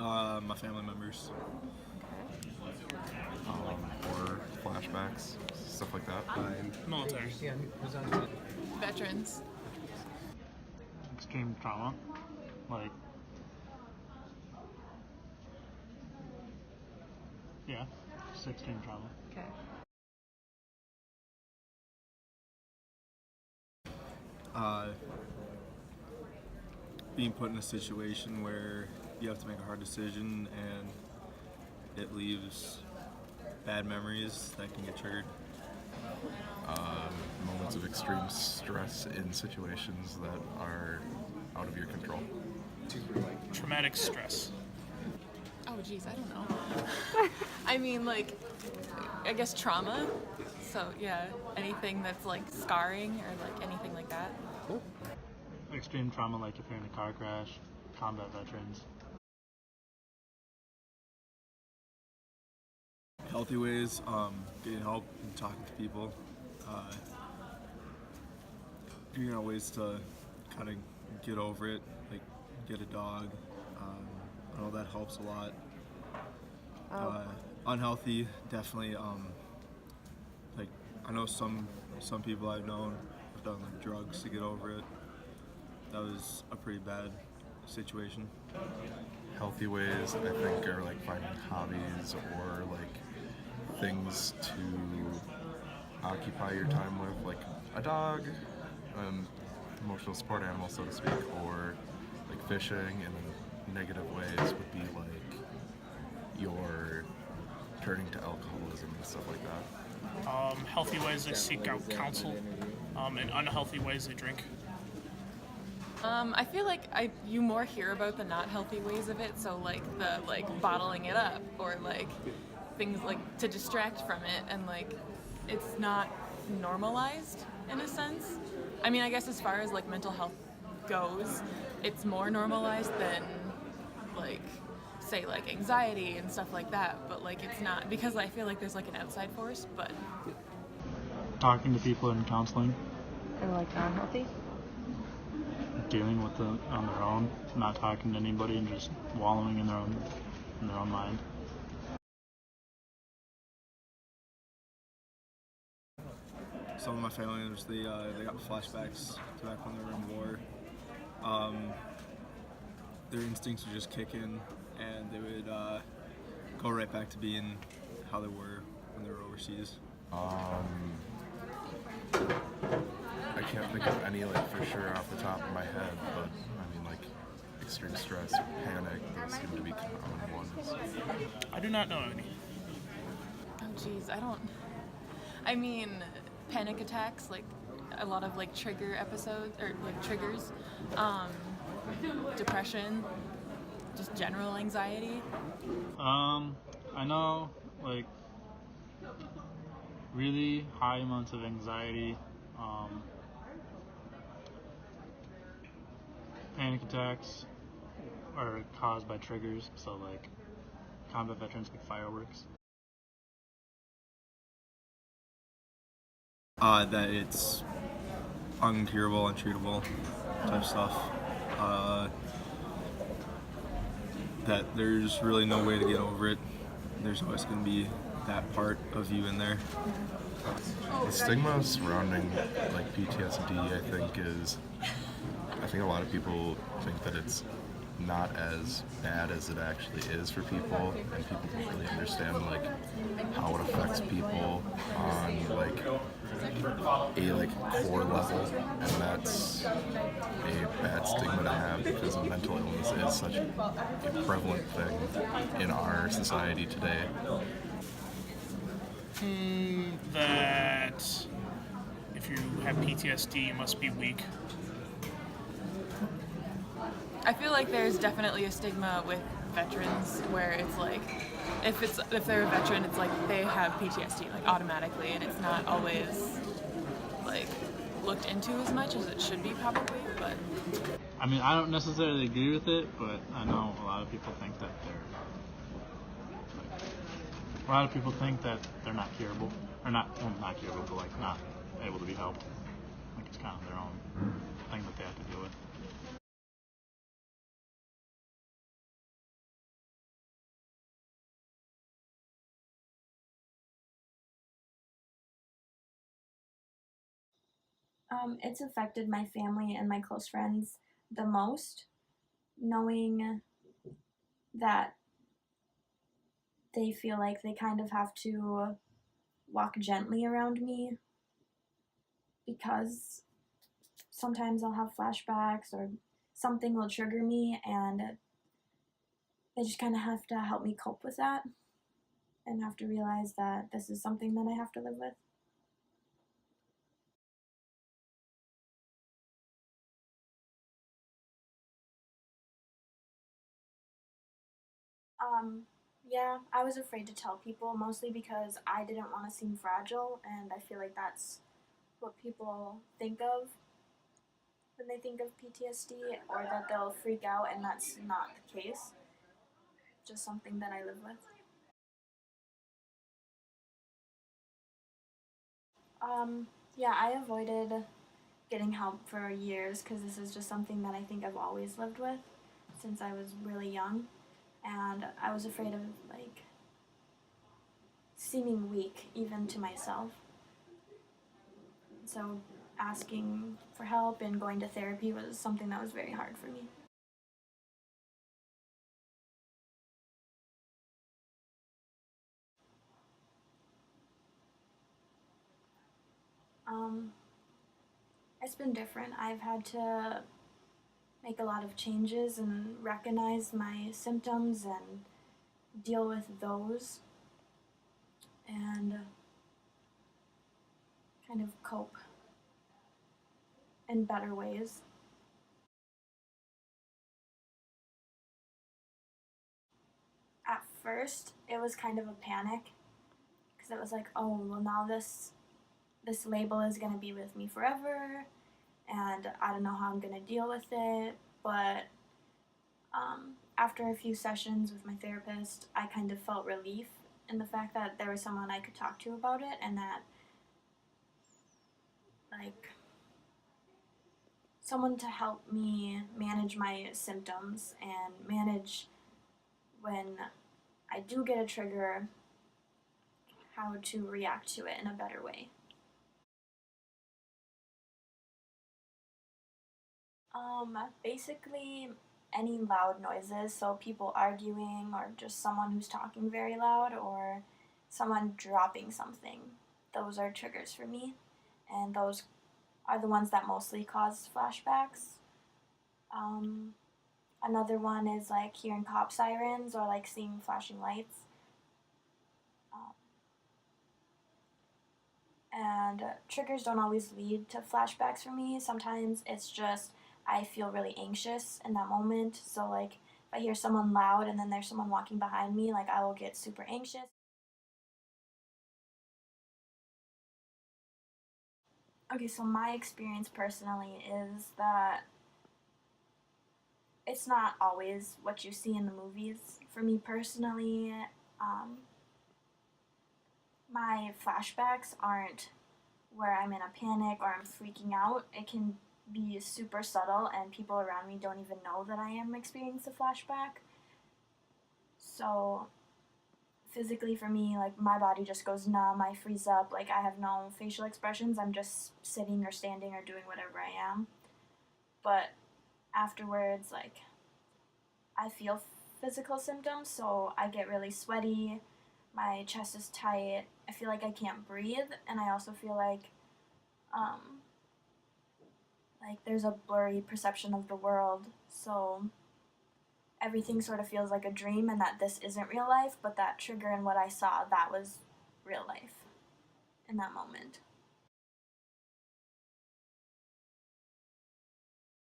My family members. Or flashbacks, stuff like that. Military. Veterans. Extreme trauma. Like, yeah, just extreme trauma. Okay. Being put in a situation where you have to make a hard decision and it leaves bad memories that can get triggered. Moments of extreme stress in situations that are out of your control. Traumatic stress. Oh, geez, I don't know. I mean, like, I guess trauma. So, yeah, anything that's, like, scarring or, like, anything like that. Extreme trauma, like if you're in a car crash, combat veterans. Healthy ways, getting help and talking to people. Figuring out ways to kind of get over it, like get a dog. I know that helps a lot. Unhealthy, definitely. Like I know some people I've known have done like drugs to get over it. That was a pretty bad situation. Healthy ways, I think, are like finding hobbies or like things to occupy your time with, like a dog, emotional support animal, so to speak, or like fishing. And then negative ways would be like your turning to alcoholism and stuff like that. Healthy ways they seek out counsel, and unhealthy ways they drink. I feel like you more hear about the not healthy ways of it, so like the bottling it up or like things like to distract from it, and like it's not normalized in a sense. I mean, I guess as far as like mental health goes, it's more normalized than like say like anxiety and stuff like that, but like it's not, because I feel like there's like an outside force, but Talking to people in counseling, Or like non-healthy? dealing with it on their own, not talking to anybody and just wallowing in their own mind. Some of my family members, they got flashbacks to back when they were in war. Their instincts would just kick in, and they would go right back to being how they were when they were overseas. I can't think of any like for sure off the top of my head, but I mean like extreme stress, panic, those seem to be common ones. I do not know any. oh geez, I mean, panic attacks, like a lot of like trigger episodes or like triggers, depression, just general anxiety. I know like really high amounts of anxiety, panic attacks are caused by triggers, so like combat veterans get fireworks. That it's uncurable, untreatable type stuff. That there's really no way to get over it. There's always going to be that part of you in there. The stigma surrounding like PTSD, I think a lot of people think that it's not as bad as it actually is for people, and people don't really understand like how it affects people on like a core level, and that's a bad stigma to have because mental illness is such a prevalent thing in our society today. That if you have PTSD, you must be weak. I feel like there's definitely a stigma with veterans where it's like if they're a veteran, it's like they have PTSD like automatically, and it's not always like looked into as much as it should be probably. But I mean, I don't necessarily agree with it, but I know a lot of people think that they're not curable, or not curable, but like not able to be helped. Like it's kind of their own thing that they have to deal with. It's affected my family and my close friends the most, knowing that they feel like they kind of have to walk gently around me because sometimes I'll have flashbacks or something will trigger me, and they just kind of have to help me cope with that and have to realize that this is something that I have to live with. Um, yeah, I was afraid to tell people mostly because I didn't want to seem fragile, and I feel like that's what people think of when they think of PTSD, or that they'll freak out, and that's not the case. Just something that I live with. Yeah, I avoided getting help for years because this is just something that I think I've always lived with since I was really young, and I was afraid of like seeming weak even to myself. So asking for help and going to therapy was something that was very hard for me. Um, it's been different. I've had to make a lot of changes and recognize my symptoms and deal with those and kind of cope in better ways. At first, it was kind of a panic because it was like, oh, well, now this label is going to be with me forever, and I don't know how I'm going to deal with it. But after a few sessions with my therapist, I kind of felt relief in the fact that there was someone I could talk to about it, and that like someone to help me manage my symptoms and manage when I do get a trigger, how to react to it in a better way. Basically any loud noises, so people arguing or just someone who's talking very loud or someone dropping something. Those are triggers for me, and those are the ones that mostly cause flashbacks. Um, Another one is like hearing cop sirens or like seeing flashing lights. Um, and triggers don't always lead to flashbacks for me. Sometimes it's just I feel really anxious in that moment. So like if I hear someone loud and then there's someone walking behind me, like I will get super anxious. Okay, so my experience personally is that it's not always what you see in the movies. For me personally, um, my flashbacks aren't where I'm in a panic or I'm freaking out. It can be super subtle, and people around me don't even know that I am experiencing a flashback. So, physically, for me, like my body just goes numb, I freeze up, like I have no facial expressions, I'm just sitting or standing or doing whatever I am. But afterwards, like I feel physical symptoms, so I get really sweaty, my chest is tight, I feel like I can't breathe, and I also feel um, like there's a blurry perception of the world. So everything sort of feels like a dream, and that this isn't real life, but that trigger and what I saw, that was real life in that moment.